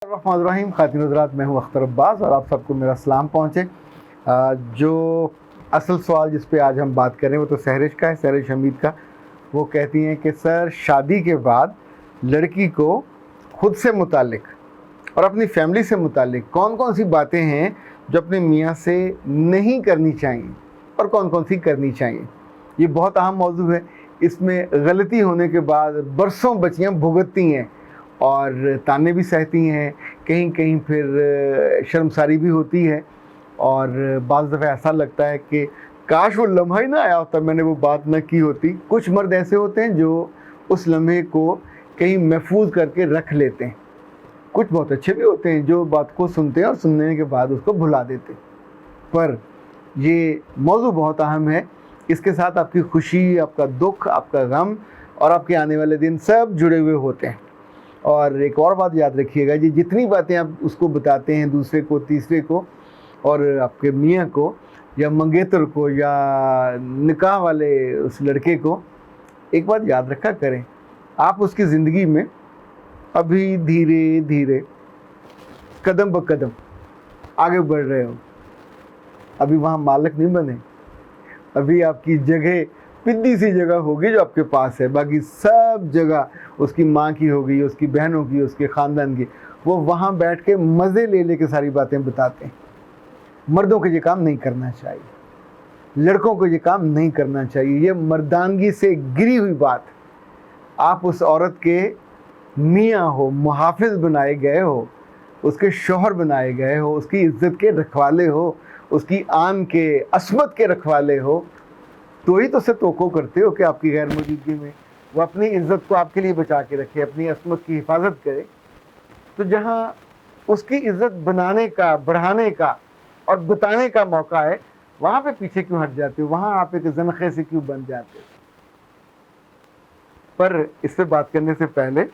रहीम खातिन हज़रात, मैं हूँ अख्तर अब्बास और आप सबको मेरा सलाम पहुँचे। जो असल सवाल जिस पे आज हम बात करें वो तो सहरिश का है, सहरिश हमीद का। वो कहती हैं कि सर, शादी के बाद लड़की को खुद से मुतालिक और अपनी फैमिली से मुतालिक कौन कौन सी बातें हैं जो अपने मियाँ से नहीं करनी चाहिए और कौन कौन सी करनी चाहिए। ये बहुत अहम मौजू है। इसमें गलती होने के बाद बरसों बच्चियाँ भुगतती हैं और ताने भी सहती हैं, कहीं कहीं फिर शर्मसारी भी होती है और बाज़ दफ़ा ऐसा लगता है कि काश वो लम्हा ही ना आया होता, मैंने वो बात ना की होती। कुछ मर्द ऐसे होते हैं जो उस लम्हे को कहीं महफूज करके रख लेते हैं। कुछ बहुत अच्छे भी होते हैं जो बात को सुनते हैं और सुनने के बाद उसको भुला देते हैं। पर ये मौजू बहुत अहम है। इसके साथ आपकी खुशी, आपका दुख, आपका गम और आपके आने वाले दिन सब जुड़े हुए होते हैं। और एक और बात याद रखिएगा, जी जितनी बातें आप उसको बताते हैं, दूसरे को, तीसरे को और आपके मियाँ को या मंगेतर को या निकाह वाले उस लड़के को, एक बात याद रखा करें, आप उसकी ज़िंदगी में अभी धीरे धीरे कदम ब कदम आगे बढ़ रहे हो। अभी वहाँ मालिक नहीं बने। अभी आपकी जगह पिद्दी सी जगह होगी जो आपके पास है, बाकी सब जगह उसकी माँ की होगी, उसकी बहनों की, उसके ख़ानदान की। वो वहाँ बैठ के मज़े ले के सारी बातें बताते हैं। मर्दों को ये काम नहीं करना चाहिए, लड़कों को ये काम नहीं करना चाहिए। ये मर्दानगी से गिरी हुई बात। आप उस औरत के मियाँ हो, मुहाफ़िज़ बनाए गए हो, उसके शौहर बनाए गए हो, उसकी इज़्ज़त के रखवाले हो, उसकी आन के, असमत के रखवाले हो, तो ही तो उसे तोको करते हो कि आपकी गैर मौजूदगी में वो अपनी इज़्ज़त को आपके लिए बचा के रखे, अपनी असमत की हिफाजत करे। तो जहाँ उसकी इज़्ज़त बनाने का, बढ़ाने का और बताने का मौका है, वहाँ पे पीछे क्यों हट जाते हो? वहाँ आप एक ज़नख़े से क्यों बन जाते हो? पर इस पर बात करने से पहले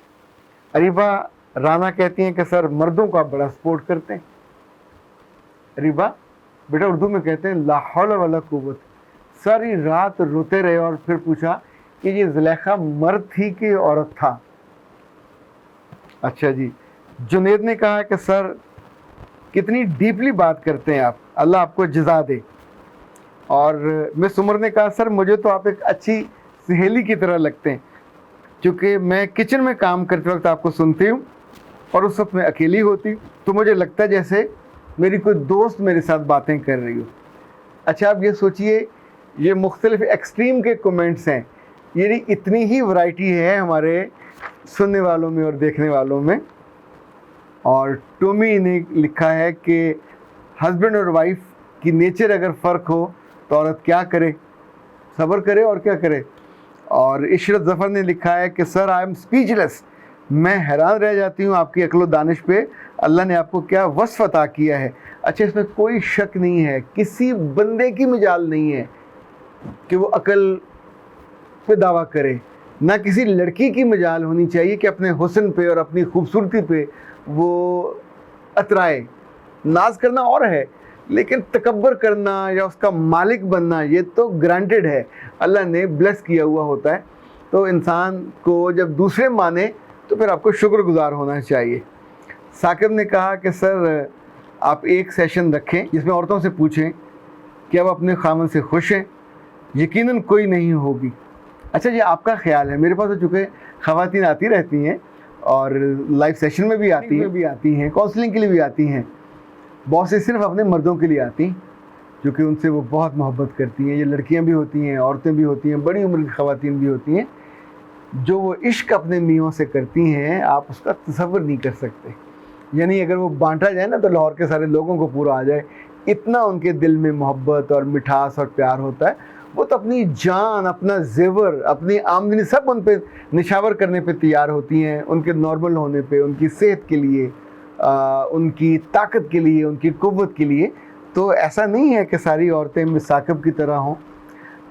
अरीबा राना कहती हैं कि सर, मर्दों को आप बड़ा सपोर्ट करते हैं। अरीबा बेटा, उर्दू में कहते हैं ला हौल वला कुव्वत। सारी रात रोते रहे और फिर पूछा कि ये ज़ुलेखा मर्द थी कि औरत था। अच्छा जी। जुनेद ने कहा कि सर, कितनी डीपली बात करते हैं आप, अल्लाह आपको जज़ा दे। और मिस उमर ने कहा सर, मुझे तो आप एक अच्छी सहेली की तरह लगते हैं, क्योंकि मैं किचन में काम करते वक्त आपको सुनती हूँ और उस वक्त मैं अकेली होती, तो मुझे लगता है जैसे मेरी कोई दोस्त मेरे साथ बातें कर रही हो। अच्छा, आप ये सोचिए, ये मुख्तलिफ एक्सट्रीम के कमेंट्स हैं। ये इतनी ही वैरायटी है हमारे सुनने वालों में और देखने वालों में। और टोमी ने लिखा है कि हस्बैंड और वाइफ की नेचर अगर फ़र्क हो तो औरत क्या करे, सब्र करे और क्या करे। और इशरत ज़फ़र ने लिखा है कि सर, आई एम स्पीचलेस, मैं हैरान रह जाती हूँ आपकी अक्ल दानिश पे, अल्लाह ने आपको क्या वस्फ़ अता किया है। अच्छा, इसमें कोई शक नहीं है, किसी बंदे की मजाल नहीं है कि वो अकल पे दावा करे, ना किसी लड़की की मजाल होनी चाहिए कि अपने हुस्न पे और अपनी खूबसूरती पे वो अतराए। नाज करना और है, लेकिन तकब्बर करना या उसका मालिक बनना ये तो ग्रांटेड है, अल्लाह ने ब्लेस किया हुआ होता है। तो इंसान को जब दूसरे माने तो फिर आपको शुक्रगुजार होना चाहिए। साकिब ने कहा कि सर, आप एक सेशन रखें जिसमें औरतों से पूछें कि अब अपने खामन से खुश हैं, यकीनन कोई नहीं होगी। अच्छा जी, आपका ख्याल है, मेरे पास तो चूँकि ख़वातीन आती रहती हैं और लाइव सेशन में भी आती हैं, काउंसलिंग के लिए भी आती हैं। बहुत से सिर्फ अपने मर्दों के लिए आती, क्योंकि उनसे वो बहुत मोहब्बत करती हैं। ये लड़कियां भी होती हैं, औरतें भी होती हैं, बड़ी उम्र की ख़वातीन भी होती हैं। जो वो इश्क अपने मियों से करती हैं, आप उसका तसव्वुर नहीं कर सकते। यानी अगर वो बांटा जाए ना तो लाहौर के सारे लोगों को पूरा आ जाए, इतना उनके दिल में मोहब्बत और मिठास और प्यार होता है। वो तो अपनी जान, अपना जेवर, अपनी आमदनी सब उन पे निछावर करने पे तैयार होती हैं, उनके नॉर्मल होने पे, उनकी सेहत के लिए, उनकी ताकत के लिए, उनकी कुव्वत के लिए। तो ऐसा नहीं है कि सारी औरतें मिस साकिब की तरह हों।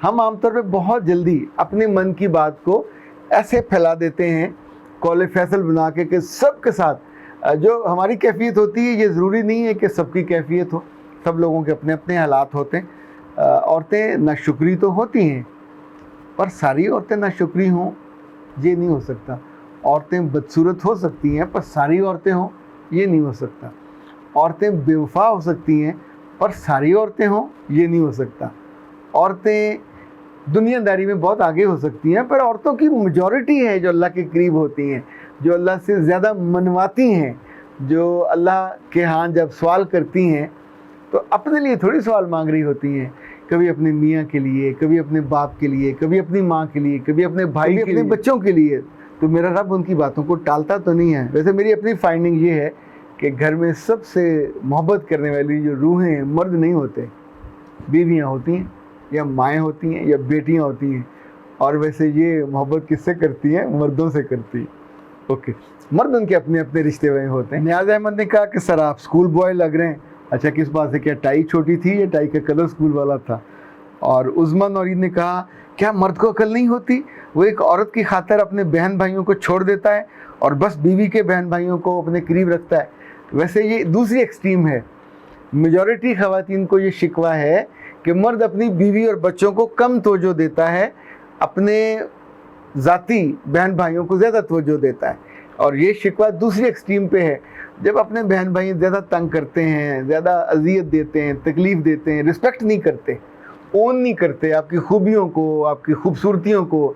हम आमतौर पे बहुत जल्दी अपने मन की बात को ऐसे फैला देते हैं, कौल फैसल बना के सब के साथ जो हमारी कैफियत होती है, ये ज़रूरी नहीं है कि सबकी कैफियत हो, सब लोगों के अपने अपने हालात होते हैं। औरतें नाशुक्री तो होती हैं, पर सारी औरतें नाशुक्री हों ये नहीं हो सकता। औरतें बदसूरत हो सकती हैं, पर सारी औरतें हों یہ نہیں ہو سکتا. عورتیں بے وفا ہو سکتی ہیں پر ساری عورتیں ہوں یہ نہیں ہو سکتا. عورتیں دنیا داری میں بہت آگے ہو سکتی ہیں پر عورتوں کی میجورٹی ہے جو اللہ کے قریب ہوتی ہیں, جو اللہ سے زیادہ منواتی ہیں, جو اللہ کے ہاں جب سوال کرتی ہیں تو اپنے لیے تھوڑی سوال مانگ رہی ہوتی ہیں, کبھی اپنے میاں کے لیے, کبھی اپنے باپ کے لیے, کبھی اپنی ماں کے لیے, کبھی اپنے بھائی کے لیے, اپنے بچوں کے لیے. تو میرا رب ان کی باتوں کو ٹالتا تو نہیں ہے. ویسے میری اپنی فائنڈنگ یہ ہے کہ گھر میں سب سے محبت کرنے والی جو روحیں ہیں مرد نہیں ہوتے, بیویاں ہوتی ہیں یا مائیں ہوتی ہیں یا بیٹیاں ہوتی ہیں. اور ویسے یہ محبت کس سے کرتی ہیں؟ مردوں سے کرتی ہیں. اوکے, مرد ان کے اپنے اپنے رشتے میں ہوتے ہیں. نیاز احمد نے کہا کہ سر آپ اسکول بوائے لگ رہے ہیں. اچھا, کس بات سے؟ کیا ٹائی چھوٹی تھی یا ٹائی کا کلر اسکول والا تھا؟ اور عظما نورین نے کہا کیا مرد کو عقل نہیں ہوتی؟ وہ ایک عورت کی خاطر اپنے بہن بھائیوں کو چھوڑ دیتا ہے اور بس بیوی کے بہن بھائیوں کو اپنے قریب رکھتا ہے. ویسے یہ دوسری ایکسٹریم ہے. میجورٹی خواتین کو یہ شکوہ ہے کہ مرد اپنی بیوی اور بچوں کو کم توجہ دیتا ہے, اپنے ذاتی بہن بھائیوں کو زیادہ توجہ دیتا ہے. اور یہ شکوہ دوسری ایکسٹریم پہ ہے, جب اپنے بہن بھائی زیادہ تنگ کرتے ہیں, زیادہ اذیت دیتے ہیں, تکلیف دیتے ہیں, رسپیکٹ نہیں کرتے, اون نہیں کرتے آپ کی خوبیوں کو, آپ کی خوبصورتیوں کو,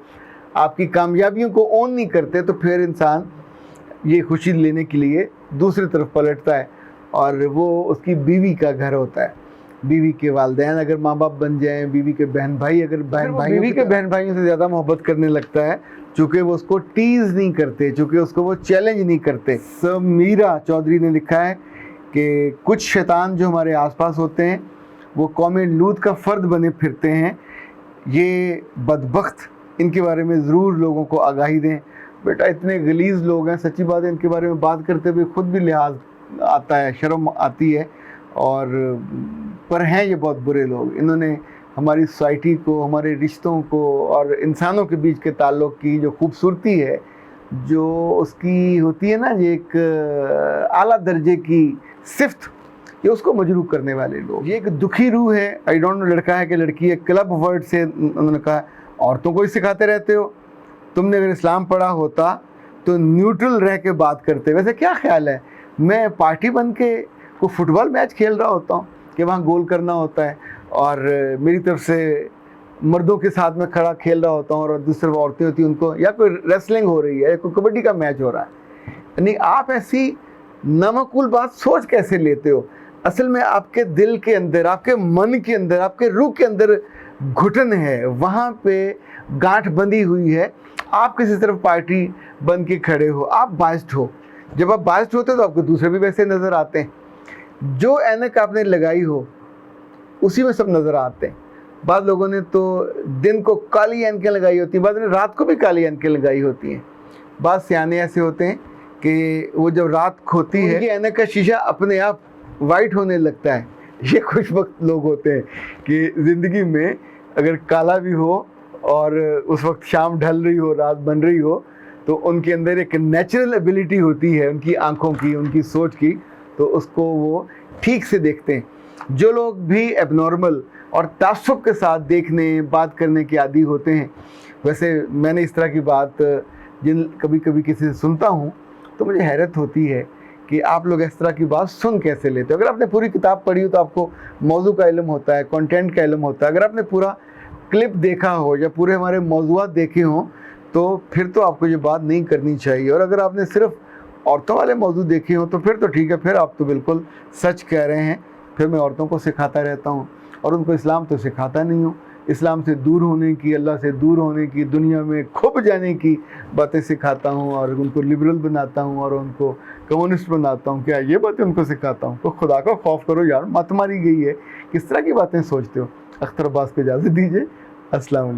آپ کی کامیابیوں کو اون نہیں کرتے, تو پھر انسان یہ خوشی لینے کے لیے دوسری طرف پلٹتا ہے اور وہ اس کی بیوی کا گھر ہوتا ہے. بیوی کے والدین اگر ماں باپ بن جائیں, بیوی کے بہن بھائی اگر بیوی کے بہن بھائیوں سے زیادہ محبت کرنے لگتا ہے چونکہ وہ اس کو ٹیز نہیں کرتے, چونکہ اس کو وہ چیلنج نہیں کرتے. سمیرہ چودھری نے لکھا ہے کہ کچھ شیطان جو ہمارے آس پاس ہوتے ہیں وہ قوم لوط کا فرد بنے پھرتے ہیں, یہ بدبخت, ان کے بارے میں ضرور لوگوں کو آگاہی دیں. بیٹا اتنے غلیظ لوگ ہیں, سچی بات ہے, ان کے بارے میں بات کرتے ہوئے خود بھی لحاظ آتا ہے, شرم آتی ہے, اور پر ہیں یہ بہت برے لوگ. انہوں نے ہماری سوسائٹی کو, ہمارے رشتوں کو اور انسانوں کے بیچ کے تعلق کی جو خوبصورتی ہے, جو اس کی ہوتی ہے نا یہ ایک اعلیٰ درجے کی صفت, یہ اس کو مجروح کرنے والے لوگ. یہ ایک دکھی روح ہے. آئی ڈونٹ نو لڑکا ہے کہ لڑکی ہے, کلب ورڈ سے انہوں نے کہا عورتوں کو ہی سکھاتے رہتے ہو. تم نے اگر اسلام پڑھا ہوتا تو نیوٹرل رہ کے بات کرتے. ویسے کیا خیال ہے, میں پارٹی بن کے کوئی فٹ بال میچ کھیل رہا ہوتا ہوں کہ وہاں گول کرنا ہوتا ہے اور میری طرف سے مردوں کے ساتھ میں کھڑا کھیل رہا ہوتا ہوں اور دوسری طرف عورتیں ہوتی ہیں, ان کو یا کوئی ریسلنگ ہو رہی ہے یا کوئی کبڈی کا میچ ہو رہا ہے. یعنی آپ ایسی نامعقول بات سوچ کیسے لیتے ہو؟ اصل میں آپ کے دل کے اندر, آپ کے من کے اندر, آپ کے روح کے اندر گھٹن ہے, وہاں پہ گانٹھ بندھی ہوئی ہے. آپ کسی طرف پارٹی بن کے کھڑے ہو, آپ بائسڈ ہو. جب آپ بائسڈ ہوتے تو آپ کو دوسرے بھی ویسے نظر آتے ہیں. جو اینک آپ نے لگائی ہو اسی میں سب نظر آتے ہیں. بعض لوگوں نے تو دن کو کالی اینکیں لگائی ہوتی ہیں, بعض نے رات کو بھی کالی اینکیں لگائی ہوتی ہیں. بعض سیانے ایسے ہوتے ہیں کہ وہ جب رات کھوتی ہے کہ اینک کا شیشہ اپنے آپ وائٹ ہونے لگتا ہے. یہ خوش وقت لوگ ہوتے ہیں کہ زندگی میں اگر کالا بھی ہو اور اس وقت شام ڈھل رہی ہو, رات بن رہی ہو, تو ان کے اندر ایک نیچرل ایبیلٹی ہوتی ہے ان کی آنکھوں کی, ان کی سوچ کی, تو اس کو وہ ٹھیک سے دیکھتے ہیں. جو لوگ بھی ایب نارمل اور تعصب کے ساتھ دیکھنے بات کرنے کے عادی ہوتے ہیں, ویسے میں نے اس طرح کی بات کبھی کبھی کسی سے سنتا ہوں تو مجھے حیرت ہوتی ہے کہ آپ لوگ اس طرح کی بات سن کیسے لیتے ہو. اگر آپ نے پوری کتاب پڑھی ہو تو آپ کو موضوع کا علم ہوتا ہے, کنٹینٹ کا علم ہوتا ہے. اگر آپ نے پورا کلپ دیکھا ہو یا پورے ہمارے موضوعات دیکھے ہوں تو پھر تو آپ کو یہ بات نہیں کرنی چاہیے. اور اگر آپ نے صرف عورتوں والے موضوع دیکھے ہوں تو پھر تو ٹھیک ہے, پھر آپ تو بالکل سچ کہہ رہے ہیں. پھر میں عورتوں کو سکھاتا رہتا ہوں اور ان کو اسلام تو سکھاتا نہیں ہوں. اسلام سے دور ہونے کی, اللہ سے دور ہونے کی, دنیا میں کھپ جانے کی باتیں سکھاتا ہوں اور ان کو لبرل بناتا ہوں اور ان کو کمیونسٹ بناتا ہوں. کیا یہ باتیں ان کو سکھاتا ہوں؟ تو خدا کا خوف کرو یار, مت ماری گئی ہے, کس طرح کی باتیں سوچتے ہو. اختر عباس کو اجازت دیجیے. السلام علیکم.